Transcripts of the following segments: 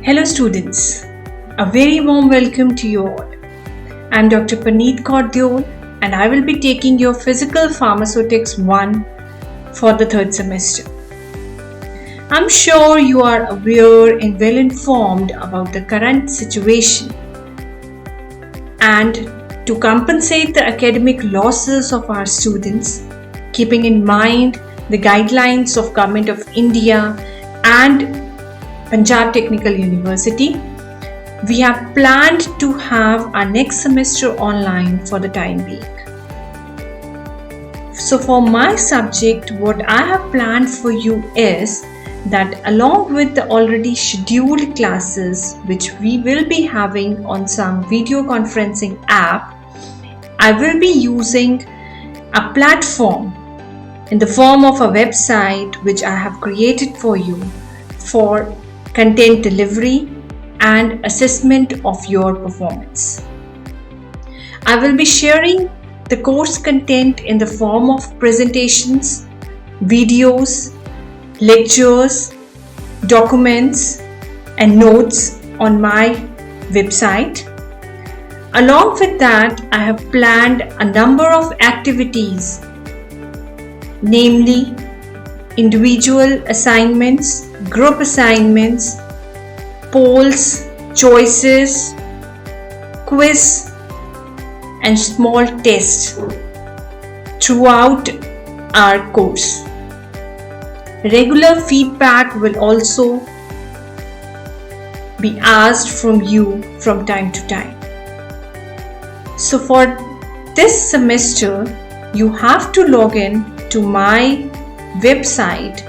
Hello students, a very warm welcome to you all. I am Dr. Paneet Kaur Deol and I will be taking your Physical Pharmaceutics 1 for the third semester. I am sure you are aware and well informed about the current situation, and to compensate the academic losses of our students, keeping in mind the guidelines of Government of India and Punjab Technical University, we have planned to have our next semester online for the time being. So for my subject, what I have planned for you is that along with the already scheduled classes which we will be having on some video conferencing app, I will be using a platform in the form of a website which I have created for you for content delivery and assessment of your performance. I will be sharing the course content in the form of presentations, videos, lectures, documents, and notes on my website. Along with that, I have planned a number of activities, namely individual assignments, group assignments, polls, choices, quiz, and small tests throughout our course. Regular feedback will also be asked from you from time to time. So for this semester, you have to log in to my website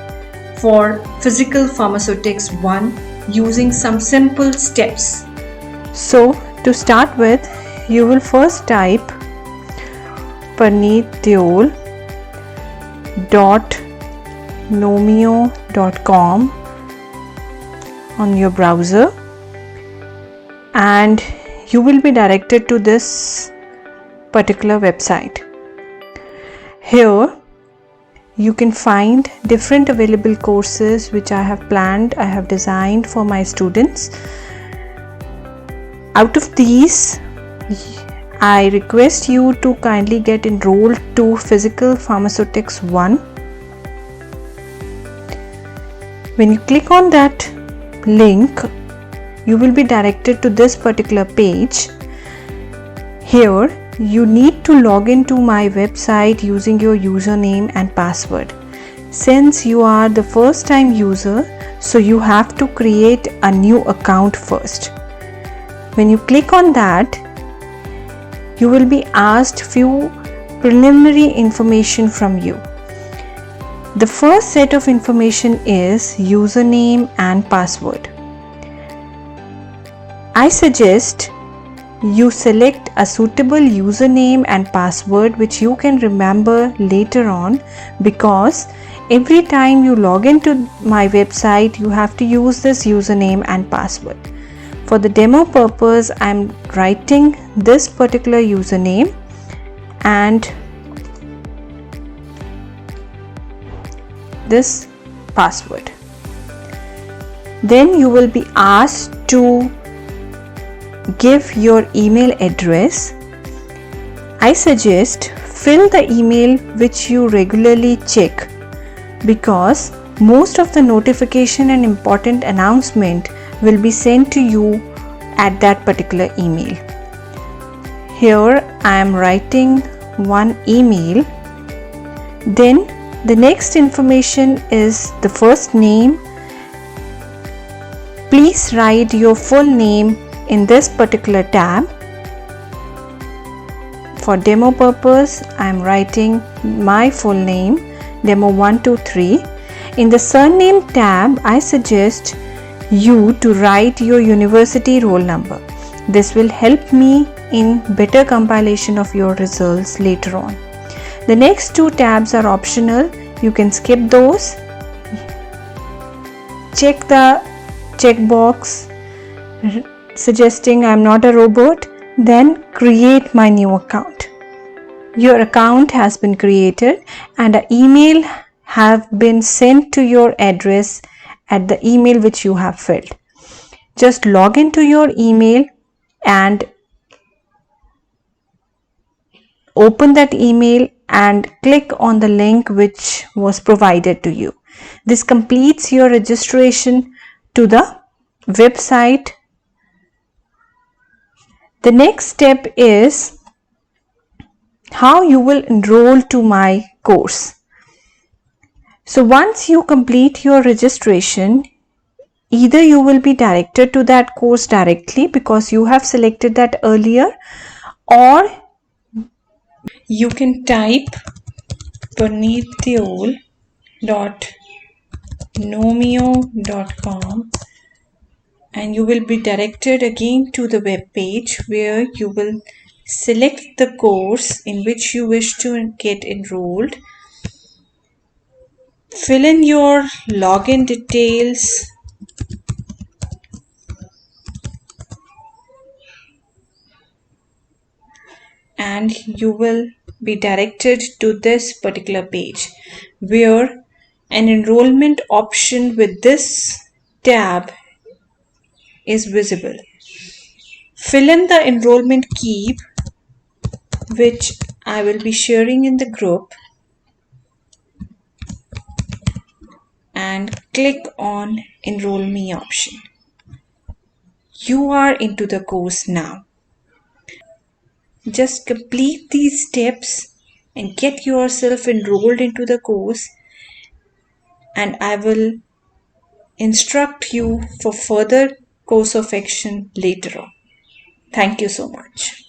for Physical Pharmaceutics 1 using some simple steps. So to start with, you will first type paneetdeol.nomio.com on your browser, and you will be directed to this particular website. Here you can find different available courses which I have designed for my students. Out of these, I request you to kindly get enrolled to Physical Pharmaceutics 1. When you click on that link, you will be directed to this particular page. Here, you need to log into my website using your username and password. Since you are the first time user, so you have to create a new account first. When you click on that, you will be asked few preliminary information from you. The first set of information is username and password. I suggest you select a suitable username and password which you can remember later on, because every time you log into my website you have to use this username and password. For the demo purpose, I am writing this particular username and this password. Then you will be asked to give your email address. I suggest fill the email which you regularly check, because most of the notification and important announcement will be sent to you at that particular email. Here I am writing one email. Then the next information is the first name. Please write your full name in this particular tab. For demo purpose, I am writing my full name, demo 123. In the surname tab, I suggest you to write your university roll number. This will help me in better compilation of your results later on. The next two tabs are optional. You can skip those. Check the checkbox suggesting I am not a robot, then create my new account. Your account has been created and an email have been sent to your address at the email which you have filled. just log into your email and open that email and click on the link which was provided to you. This completes your registration to the website. The next step is how you will enroll to my course. So once you complete your registration, either you will be directed to that course directly because you have selected that earlier, or you can type punitdeol.nomio.com and you will be directed again to the web page where you will select the course in which you wish to get enrolled. Fill in your login details and you will be directed to this particular page where an enrollment option with this tab is visible. Fill in the enrollment key which I will be sharing in the group and click on Enroll Me option. You are into the course now. Just complete these steps and get yourself enrolled into the course, and I will instruct you for further course of action later on. Thank you so much.